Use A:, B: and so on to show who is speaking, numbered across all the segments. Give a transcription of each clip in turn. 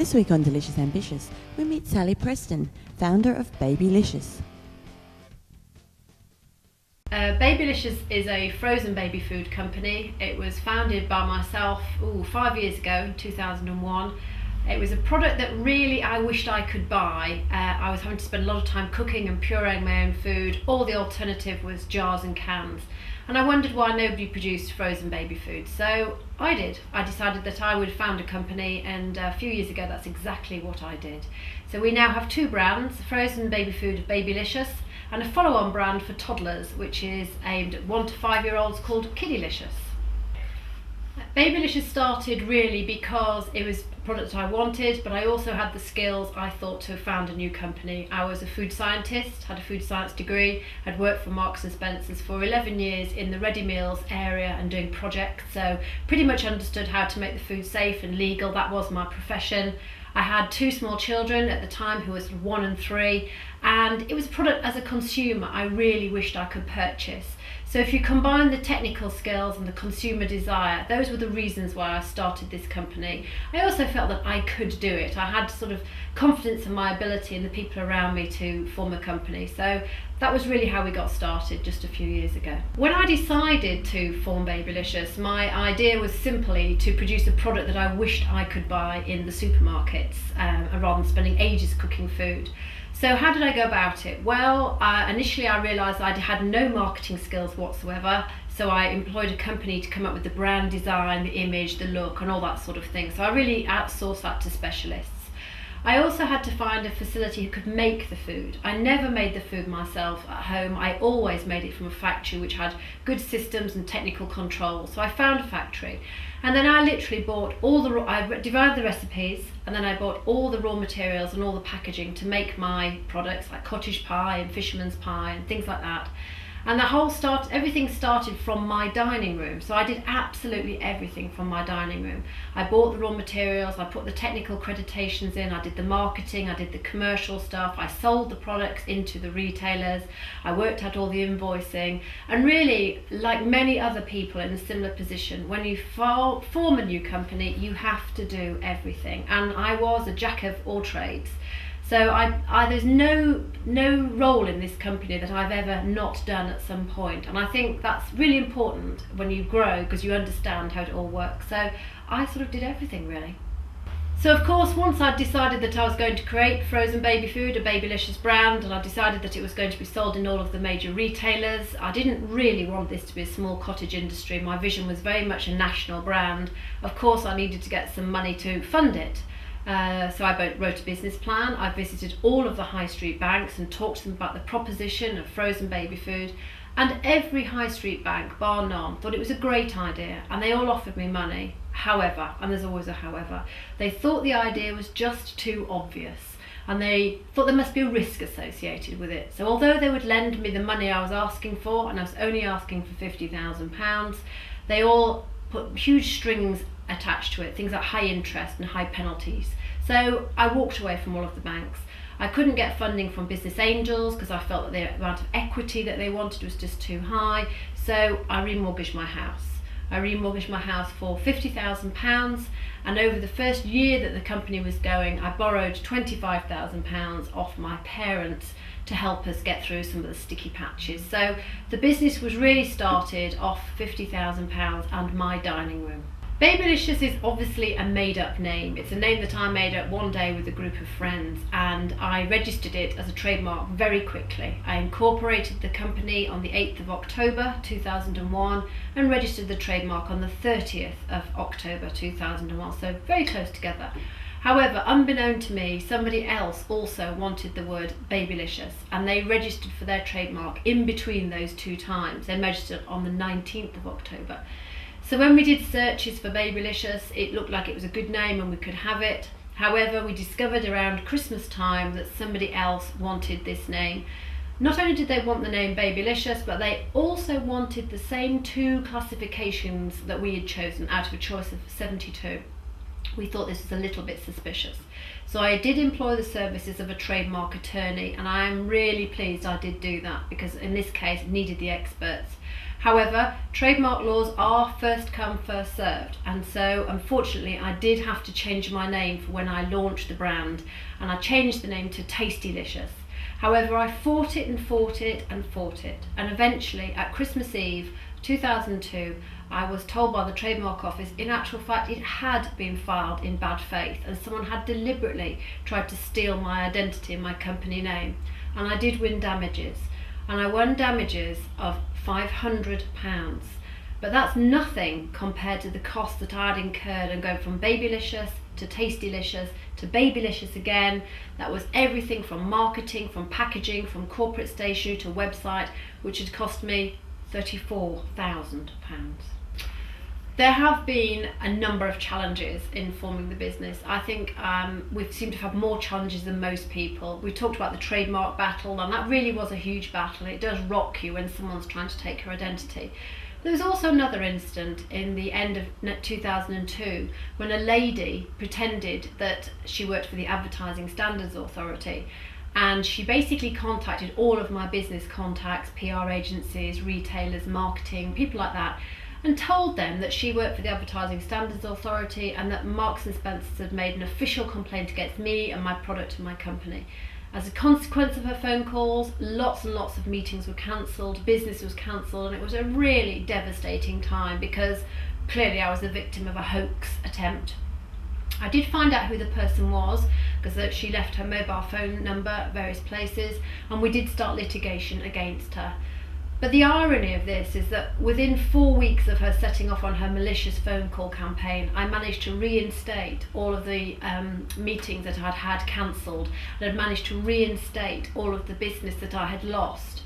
A: This week on Delicious Ambitious, we meet Sally Preston, founder of Babylicious.
B: Babylicious is a frozen baby food company. It was founded by myself 5 years ago in 2001. It was a product that really I wished I could buy. I was having to spend a lot of time cooking and pureeing my own food. All the alternative was jars and cans. And I wondered why nobody produced frozen baby food. So I did. I decided that I would found a company, and a few years ago that's exactly what I did. So we now have two brands, frozen baby food Babylicious, and a follow-on brand for toddlers, which is aimed at 1 to 5 year olds called Kiddylicious. Babylicious started really because it was a product I wanted, but I also had the skills I thought to found a new company. I was a food scientist, had a food science degree, had worked for Marks and Spencer's for 11 years in the ready meals area and doing projects, so pretty much understood how to make the food safe and legal. That was my profession. I had two small children at the time who was 1 and 3, and it was a product as a consumer I really wished I could purchase. So if you combine the technical skills and the consumer desire, those were the reasons why I started this company. I also felt that I could do it. I had sort of confidence in my ability and the people around me to form a company. So that was really how we got started just a few years ago. When I decided to form Babylicious, my idea was simply to produce a product that I wished I could buy in the supermarkets rather than spending ages cooking food. So how did I go about it? Well, initially I realised I had no marketing skills whatsoever, so I employed a company to come up with the brand design, the image, the look and all that sort of thing. So I really outsourced that to specialists. I also had to find a facility who could make the food. I never made the food myself at home. I always made it from a factory which had good systems and technical control. So I found a factory, and then I literally bought I divided the recipes, and then I bought all the raw materials and all the packaging to make my products like cottage pie and fisherman's pie and things like that. And everything started from my dining room. So I did absolutely everything from my dining room. I bought the raw materials, I put the technical accreditations in, I did the marketing, I did the commercial stuff, I sold the products into the retailers, I worked out all the invoicing. And really, like many other people in a similar position, when you form a new company, you have to do everything. And I was a jack of all trades. So there's no role in this company that I've ever not done at some point, and I think that's really important when you grow because you understand how it all works. So I sort of did everything really. So of course, once I'd decided that I was going to create frozen baby food, a Babylicious brand, and I decided that it was going to be sold in all of the major retailers, I didn't really want this to be a small cottage industry. My vision was very much a national brand. Of course, I needed to get some money to fund it. So I wrote a business plan. I visited all of the high street banks and talked to them about the proposition of frozen baby food, and every high street bank, bar none, thought it was a great idea, and they all offered me money. However, and there's always a however, they thought the idea was just too obvious, and they thought there must be a risk associated with it. So although they would lend me the money I was asking for, and I was only asking for £50,000, they all put huge strings attached to it, things like high interest and high penalties. So I walked away from all of the banks. I couldn't get funding from business angels because I felt that the amount of equity that they wanted was just too high. So I remortgaged my house. I remortgaged my house for £50,000, and over the first year that the company was going, I borrowed £25,000 off my parents to help us get through some of the sticky patches. So the business was really started off £50,000 and my dining room. Babylicious is obviously a made-up name. It's a name that I made up one day with a group of friends, and I registered it as a trademark very quickly. I incorporated the company on the 8th of October 2001 and registered the trademark on the 30th of October 2001, so very close together. However, unbeknown to me, somebody else also wanted the word Babylicious, and they registered for their trademark in between those two times. They registered on the 19th of October. So when we did searches for Babylicious, it looked like it was a good name and we could have it. However, we discovered around Christmas time that somebody else wanted this name. Not only did they want the name Babylicious, but they also wanted the same two classifications that we had chosen out of a choice of 72. we thought this was a little bit suspicious. So I did employ the services of a trademark attorney, and I am really pleased I did do that, because in this case it needed the experts. However, trademark laws are first come, first served, and so unfortunately I did have to change my name for when I launched the brand, and I changed the name to Tastylicious. However, I fought it and fought it and fought it, and eventually at Christmas Eve 2002 I was told by the trademark office in actual fact it had been filed in bad faith and someone had deliberately tried to steal my identity and my company name, and I did win damages, and I won damages of £500. But that's nothing compared to the cost that I had incurred and going from Babylicious to Tastylicious to Babylicious again. That was everything from marketing, from packaging, from corporate stationery to website, which had cost me £34,000. There have been a number of challenges in forming the business. I think we seem to have more challenges than most people. We talked about the trademark battle, and that really was a huge battle. It does rock you when someone's trying to take your identity. There was also another incident in the end of 2002 when a lady pretended that she worked for the Advertising Standards Authority, and she basically contacted all of my business contacts, PR agencies, retailers, marketing, people like that, and told them that she worked for the Advertising Standards Authority and that Marks and Spencer had made an official complaint against me and my product and my company. As a consequence of her phone calls, lots and lots of meetings were cancelled, business was cancelled, and it was a really devastating time because clearly I was the victim of a hoax attempt. I did find out who the person was because she left her mobile phone number at various places, and we did start litigation against her. But the irony of this is that within 4 weeks of her setting off on her malicious phone call campaign, I managed to reinstate all of the meetings that I'd had cancelled, and had managed to reinstate all of the business that I had lost.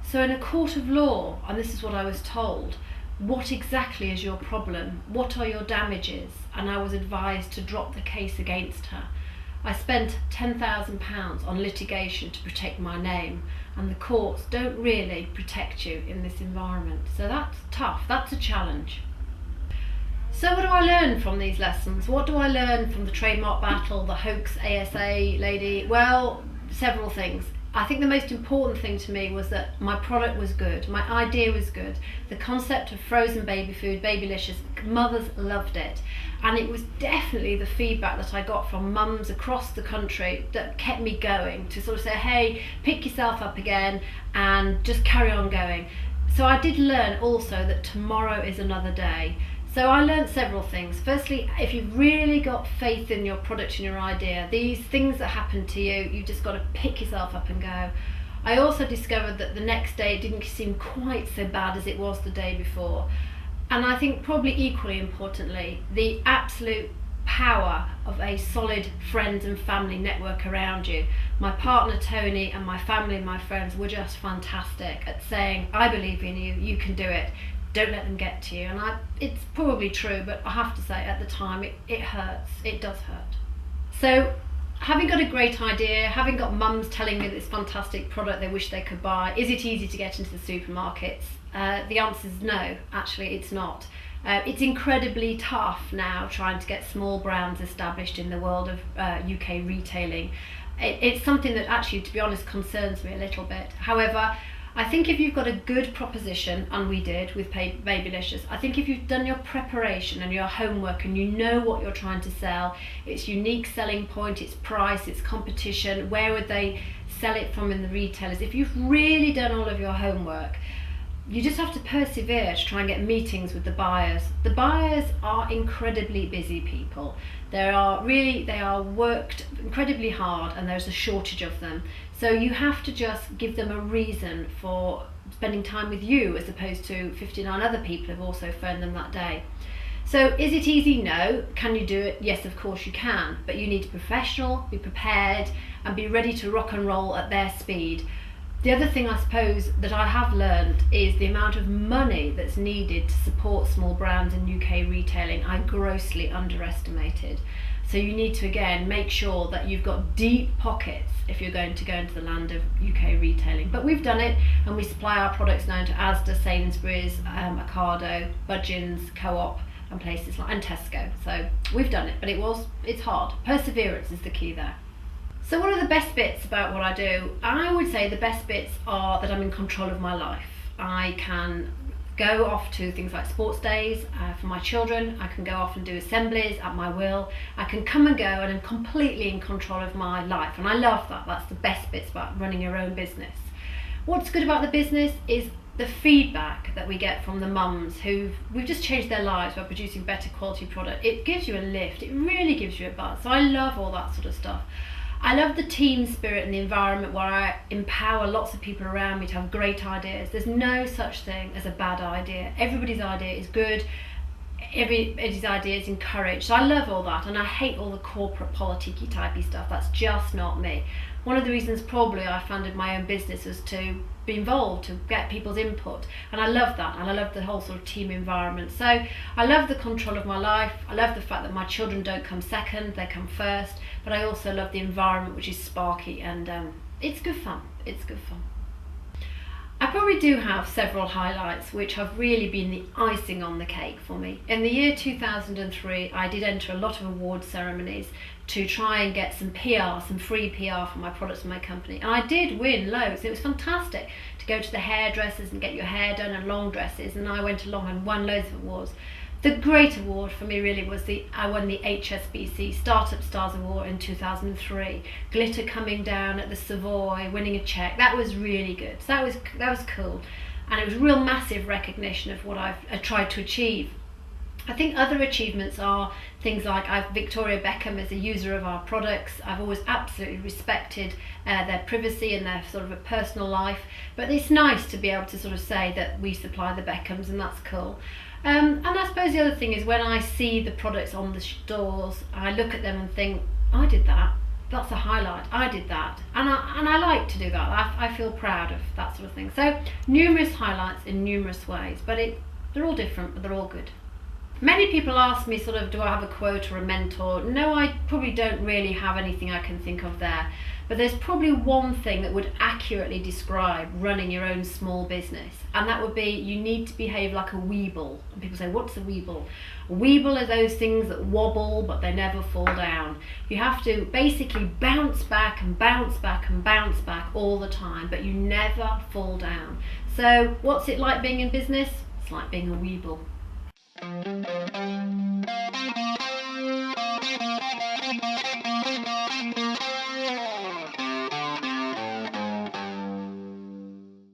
B: So in a court of law, and this is what I was told, what exactly is your problem? What are your damages? And I was advised to drop the case against her. I spent £10,000 on litigation to protect my name, and the courts don't really protect you in this environment. So that's tough, that's a challenge. So what do I learn from these lessons? What do I learn from the trademark battle, the hoax ASA lady? Well, several things. I think the most important thing to me was that my product was good, my idea was good, the concept of frozen baby food, Babylicious, mothers loved it, and it was definitely the feedback that I got from mums across the country that kept me going, to sort of say, hey, pick yourself up again and just carry on going. So I did learn also that tomorrow is another day. So I learned several things. Firstly, if you've really got faith in your product and your idea, these things that happen to you, you just got to pick yourself up and go. I also discovered that the next day it didn't seem quite so bad as it was the day before. And I think probably equally importantly, the absolute power of a solid friends and family network around you. My partner Tony and my family and my friends were just fantastic at saying, I believe in you, you can do it. Don't let them get to you. And it's probably true, but I have to say at the time it hurts, it does hurt. So having got a great idea, having got mums telling me this fantastic product they wish they could buy, is it easy to get into the supermarkets? The answer is no, actually it's not. It's incredibly tough now trying to get small brands established in the world of UK retailing. It's something that actually, to be honest, concerns me a little bit. However, I think if you've got a good proposition, and we did with Babylicious, I think if you've done your preparation and your homework and you know what you're trying to sell, its unique selling point, its price, its competition, where would they sell it from in the retailers, if you've really done all of your homework, you just have to persevere to try and get meetings with the buyers. The buyers are incredibly busy people. They are worked incredibly hard, and there's a shortage of them. So you have to just give them a reason for spending time with you, as opposed to 59 other people who've also phoned them that day. So is it easy? No. Can you do it? Yes, of course you can. But you need to be professional, be prepared, and be ready to rock and roll at their speed. The other thing I suppose that I have learned is the amount of money that's needed to support small brands in UK retailing. I grossly underestimated. So you need to, again, make sure that you've got deep pockets if you're going to go into the land of UK retailing. But we've done it, and we supply our products now to Asda, Sainsbury's, Ocado, Budgeons, Co-op, and places like, and Tesco. So we've done it, but it's hard. Perseverance is the key there. So what are the best bits about what I do? I would say the best bits are that I'm in control of my life. I can go off to things like sports days for my children. I can go off and do assemblies at my will. I can come and go, and I'm completely in control of my life, and I love that. That's the best bits about running your own business. What's good about the business is the feedback that we get from the mums we've just changed their lives by producing better quality product. It gives you a lift. It really gives you a buzz. So I love all that sort of stuff. I love the team spirit and the environment where I empower lots of people around me to have great ideas. There's no such thing as a bad idea. Everybody's idea is good. Everybody's idea is encouraged. So I love all that, and I hate all the corporate politicky typey stuff. That's just not me. One of the reasons probably I funded my own business was to be involved, to get people's input, and I love that, and I love the whole sort of team environment. So I love the control of my life. I love the fact that my children don't come second, they come first, but I also love the environment, which is sparky, and it's good fun. It's good fun. I probably do have several highlights which have really been the icing on the cake for me. In the year 2003, I did enter a lot of award ceremonies to try and get some PR, some free PR for my products and my company. And I did win loads. It was fantastic to go to the hairdressers and get your hair done and long dresses. And I went along and won loads of awards. The great award for me really was I won the HSBC Startup Stars Award in 2003. Glitter coming down at the Savoy, winning a cheque. That was really good. So that was cool. And it was real massive recognition of what I tried to achieve. I think other achievements are things like Victoria Beckham is a user of our products. I've always absolutely respected their privacy and their sort of a personal life. But it's nice to be able to sort of say that we supply the Beckhams, and that's cool. And I suppose the other thing is when I see the products on the stores, I look at them and think, I did that. That's a highlight. I did that. And I like to do that. I feel proud of that sort of thing. So numerous highlights in numerous ways, but they're all different, but they're all good. Many people ask me sort of, do I have a quote or a mentor? No, I probably don't really have anything I can think of there. But there's probably one thing that would accurately describe running your own small business, and that would be you need to behave like a weeble. And people say, what's a weeble? A weeble are those things that wobble but they never fall down. You have to basically bounce back and bounce back and bounce back all the time, but you never fall down. So what's it like being in business? It's like being a weeble.